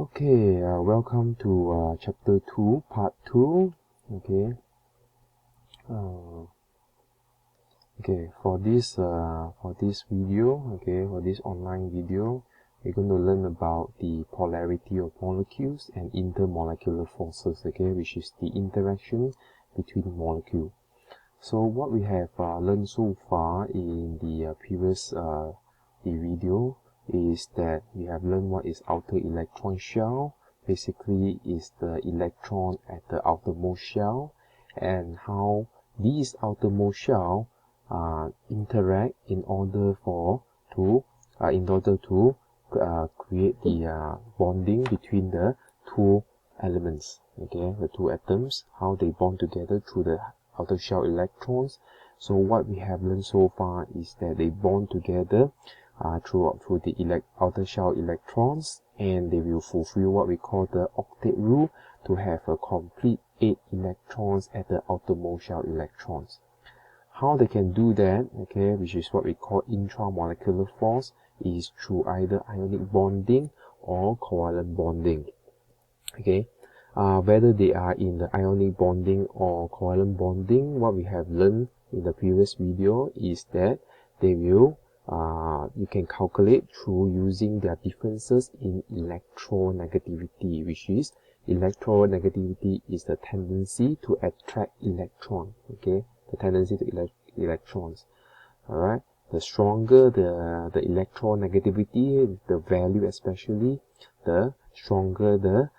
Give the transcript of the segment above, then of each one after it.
Okay, welcome to chapter 2, part 2. Okay. For this video, for this online video, we're going to learn about the polarity of molecules and intermolecular forces, which is the interaction between molecules. So what we have learned so far in the previous the video is that we have learned what is outer electron shell. Basically is the electron at the outermost shell, and how these outermost shell interact in order to create the bonding between the two elements, the two atoms, how they bond together through the outer shell electrons. So what we have learned so far is that they bond together through the outer shell electrons, and they will fulfill what we call the octet rule to have a complete 8 electrons at the outermost shell electrons. How they can do that, which is what we call intramolecular force, is through either ionic bonding or covalent bonding. Whether they are in the ionic bonding or covalent bonding, what we have learned in the previous video is that they will you can calculate through using their differences in electronegativity, which is electronegativity is the tendency to attract electron, the tendency to electrons. Alright, the stronger the electronegativity, the value especially, the stronger the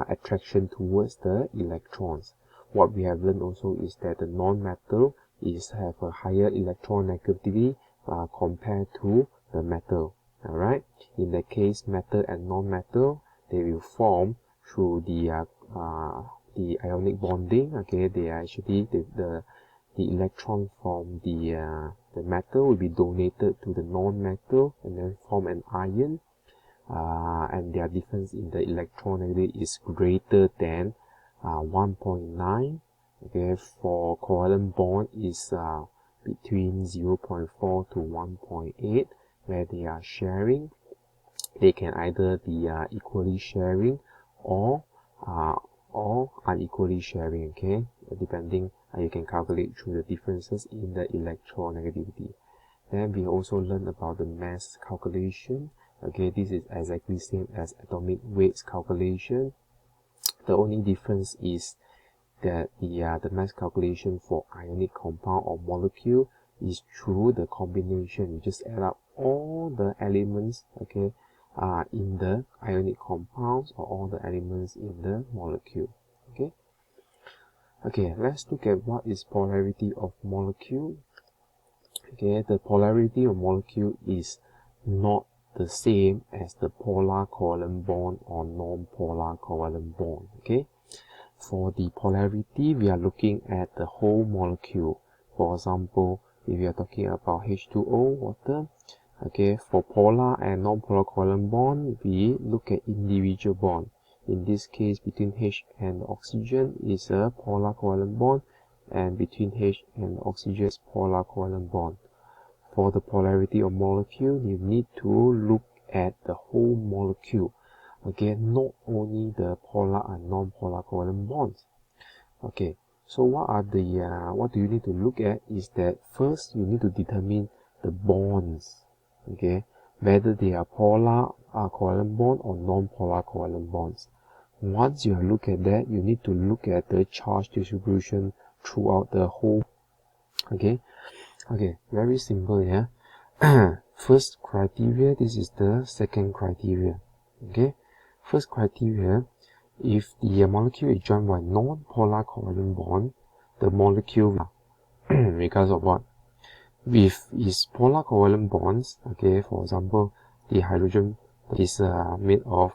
attraction towards the electrons. What we have learned also is that the non-metal have a higher electronegativity compared to the metal. Alright, in that case, metal and non-metal, they will form through the ionic bonding. They are actually the electron from the metal will be donated to the non-metal and then form an ion, and their difference in the electronegativity is greater than 1.9. For covalent bond is between 0.4 to 1.8, where they are sharing. They can either be equally sharing or unequally sharing, depending. You can calculate through the differences in the electronegativity. Then we also learn about the mass calculation. This is exactly same as atomic weights calculation. The only difference is that the mass calculation for ionic compound or molecule is through the combination. You just add up all the elements in the ionic compounds or all the elements in the molecule. Let's look at what is polarity of molecule. The polarity of molecule is not the same as the polar covalent bond or non-polar covalent bond. For the polarity, we are looking at the whole molecule. For example, if we are talking about H2O, water, for polar and non-polar covalent bond, we look at individual bond. In this case, between H and oxygen is a polar covalent bond, and between H and oxygen is polar covalent bond. For the polarity of molecule, you need to look at the whole molecule. Not only the polar and non-polar covalent bonds. So what do you need to look at is that first you need to determine the bonds. Whether they are polar covalent bond or non-polar covalent bonds. Once you look at that, you need to look at the charge distribution throughout the whole. Very simple, First criteria, this is the second criteria. First criteria, if the molecule is joined by non-polar covalent bond, the molecule, regardless of what, with its polar covalent bonds, for example, the hydrogen is made of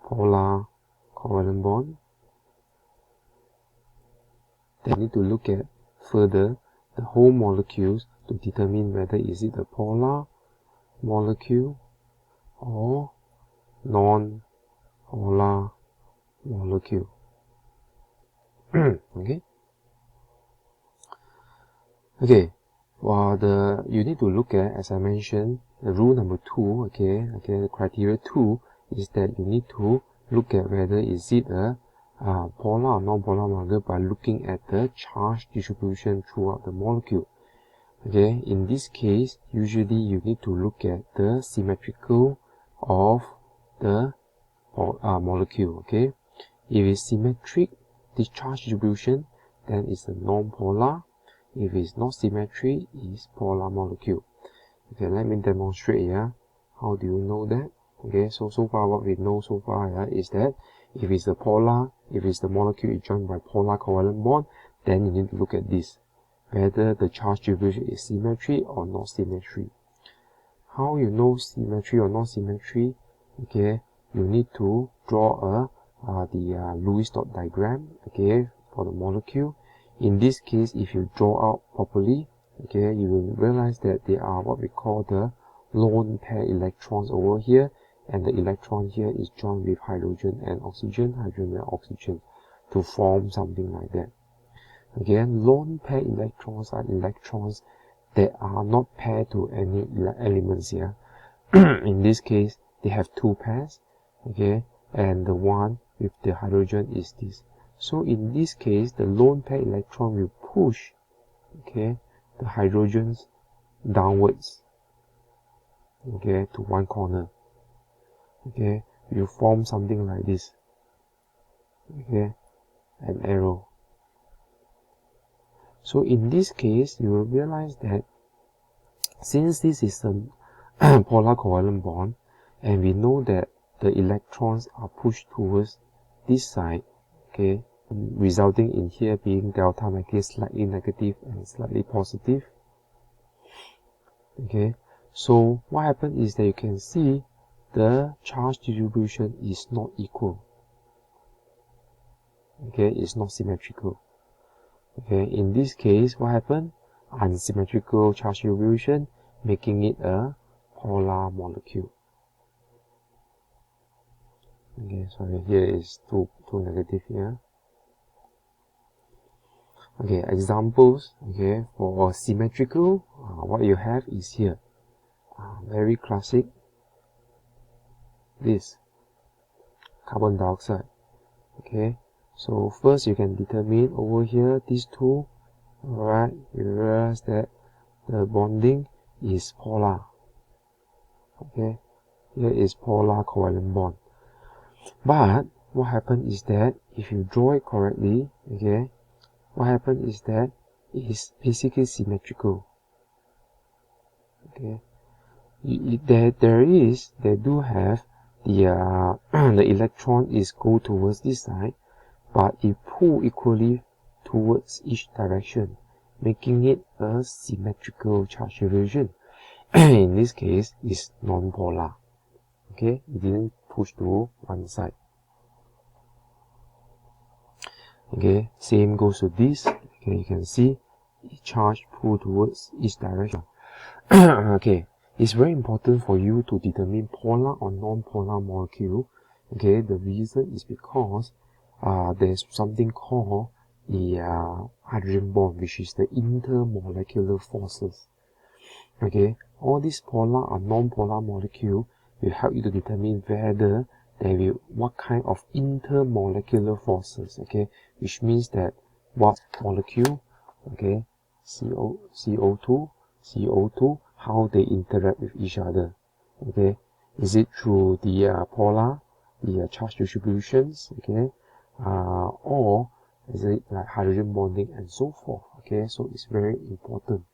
polar covalent bond, then we need to look at further the whole molecules to determine whether is it a polar molecule or non-polar molecule. You need to look at, as I mentioned, the rule number 2, the criteria 2 is that you need to look at whether is it a polar or non-polar molecule by looking at the charge distribution throughout the molecule. Okay, in this case, usually you need to look at the symmetrical of the molecule. Okay, if it's symmetric, this charge distribution, then it's a non-polar. If it's not symmetric, it's polar molecule. Okay, let me demonstrate here. How do you know that? Okay, so far what we know so far is that if it's a polar, if it's the molecule is joined by polar covalent bond, then you need to look at this, whether the charge distribution is symmetry or not symmetry. How you know symmetry or not symmetry? Okay, you need to draw the Lewis dot diagram, okay, for the molecule. In this case, if you draw out properly, okay, you will realize that they are what we call the lone pair electrons over here, and the electron here is joined with hydrogen and oxygen, hydrogen and oxygen, to form something like that. Again, lone pair electrons are electrons that are not paired to any elements here. In this case, they have two pairs, okay, and the one with the hydrogen is this. So in this case, the lone pair electron will push, okay, the hydrogens downwards, okay, to one corner. Okay, you form something like this. Okay, an arrow. So in this case, you will realize that since this is a polar covalent bond, and we know that the electrons are pushed towards this side, okay, resulting in here being delta matrix slightly negative and slightly positive. Okay, so what happens is that you can see the charge distribution is not equal. Okay, it's not symmetrical. Okay, in this case, what happened? Unsymmetrical charge distribution, making it a polar molecule. Okay, sorry, here is too negative here. Okay, examples, okay, for symmetrical, what you have is here. Very classic. This carbon dioxide. Okay, so first you can determine over here these two. Alright, you realize that the bonding is polar. Okay, here is polar covalent bond. But what happens is that if you draw it correctly, okay, what happens is that it is basically symmetrical. Okay, they do have the the electron is go towards this side, but it pull equally towards each direction, making it a symmetrical charge distribution. In this case, it's non-polar. Okay, it didn't push to one side. Okay, same goes to this. Okay, you can see charge pull towards each direction. Okay, it's very important for you to determine polar or non-polar molecule. Okay, the reason is because there's something called the hydrogen bond, which is the intermolecular forces. Okay, all these polar or non-polar molecule will help you to determine whether there will what kind of intermolecular forces. Okay, which means that what molecule, okay, CO2, how they interact with each other. Okay, is it through the polar, the charge distributions, okay, or is it like hydrogen bonding and so forth. Okay, so it's very important.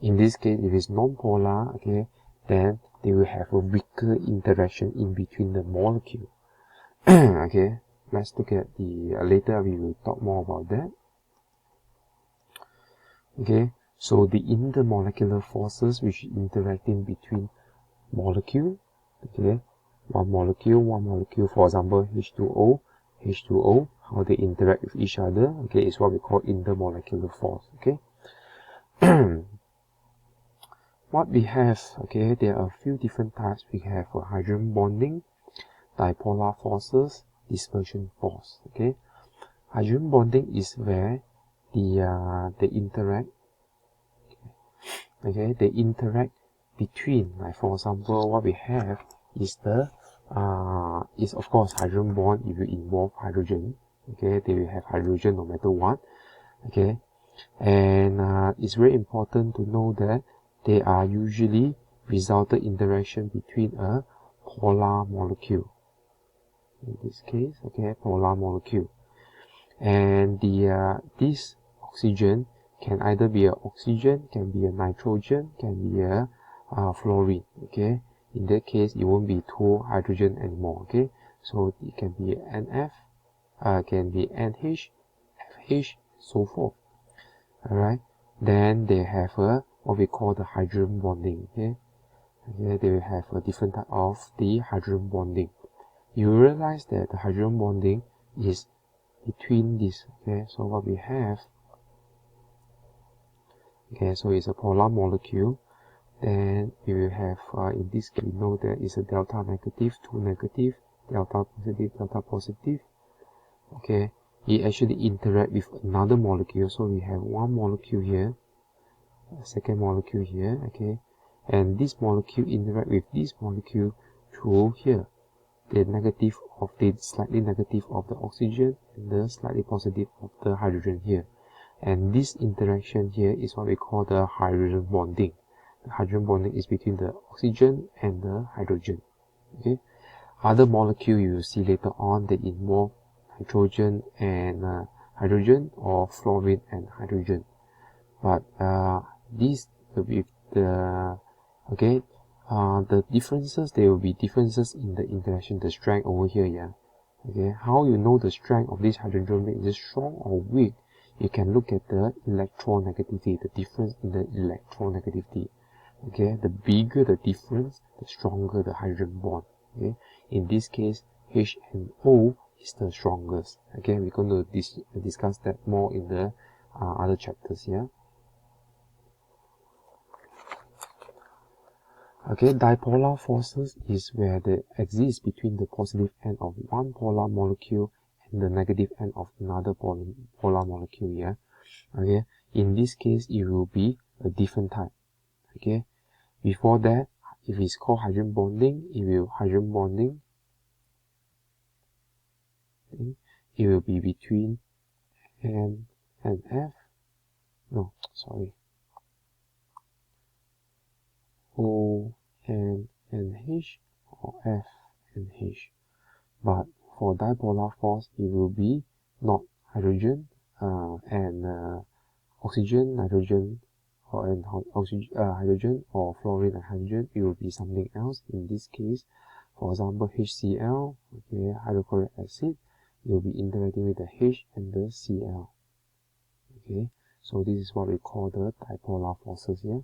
In this case, if it's non-polar, okay, then they will have a weaker interaction in between the molecule. Okay, let's look at the later we will talk more about that. Okay, so the intermolecular forces which interacting between molecule, okay, one molecule, for example H2O, how they interact with each other, okay, is what we call intermolecular force. Okay. What we have, okay, there are a few different types. We have hydrogen bonding, dipolar forces, dispersion force. Okay, hydrogen bonding is where they interact. Okay, they interact between, like for example, what we have is the is of course hydrogen bond. If you involve hydrogen, okay, they will have hydrogen no matter what, okay. And it's very important to know that they are usually resultant interaction between a polar molecule. In this case, okay, polar molecule. And this oxygen can either be a oxygen, can be a nitrogen, can be a fluorine, okay. In that case, it won't be two hydrogen anymore, okay. So it can be NF, can be NH, FH, so forth. Alright, then they have what we call the hydrogen bonding, okay. They will have a different type of the hydrogen bonding. You realize that the hydrogen bonding is between this, okay. So what we have, okay, so it's a polar molecule. Then we will have, in this case, we know that it's a delta negative, 2 negative, delta positive, okay. It actually interact with another molecule, so we have one molecule here, a second molecule here, okay, and this molecule interact with this molecule through here, the negative of the slightly negative of the oxygen and the slightly positive of the hydrogen here, and this interaction here is what we call the hydrogen bonding. The hydrogen bonding is between the oxygen and the hydrogen, okay. Other molecule you will see later on, they involve nitrogen and hydrogen, or fluorine and hydrogen. But these with the the differences, there will be differences in the interaction, the strength over here, yeah. Okay, how you know the strength of this hydrogen bond, is it strong or weak? You can look at the electronegativity, the difference in the electronegativity. Okay, the bigger the difference, the stronger the hydrogen bond. Okay, in this case, H and O is the strongest. Okay, we're going to discuss that more in the other chapters here. Okay, dipolar forces is where they exist between the positive end of one polar molecule and the negative end of another polar molecule. Yeah. Okay, in this case, it will be a different type. Okay, before that, if it's called hydrogen bonding, it will be between N and F. No, sorry. O and H, or F and H. But for dipolar force, it will be not hydrogen and oxygen, nitrogen, or oxygen, hydrogen, or fluorine and hydrogen. It will be something else. In this case, for example, HCl, okay, hydrochloric acid, it will be interacting with the H and the Cl. Okay, so this is what we call the dipolar forces here.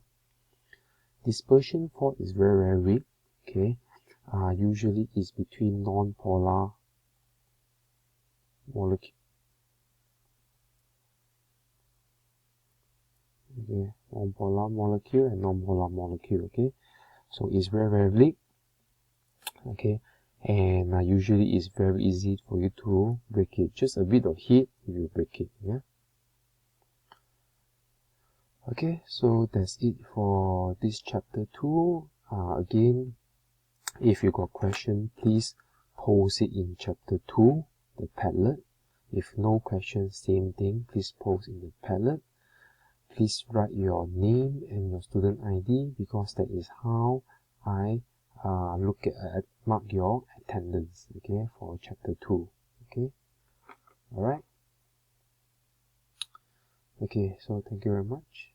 Dispersion force is very weak. Okay, usually is between non-polar molecule. Okay, non-polar molecule and non-polar molecule. Okay, so it's very weak. Okay, and usually it's very easy for you to break it. Just a bit of heat, you will break it. Yeah. Okay, so that's it for this chapter 2. Again, if you got question, please post it in chapter 2, the Padlet. If no question, same thing, please post in the Padlet. Please write your name and your student ID, because that is how I mark your attendance, okay, for chapter 2. Okay, alright. Okay, so thank you very much.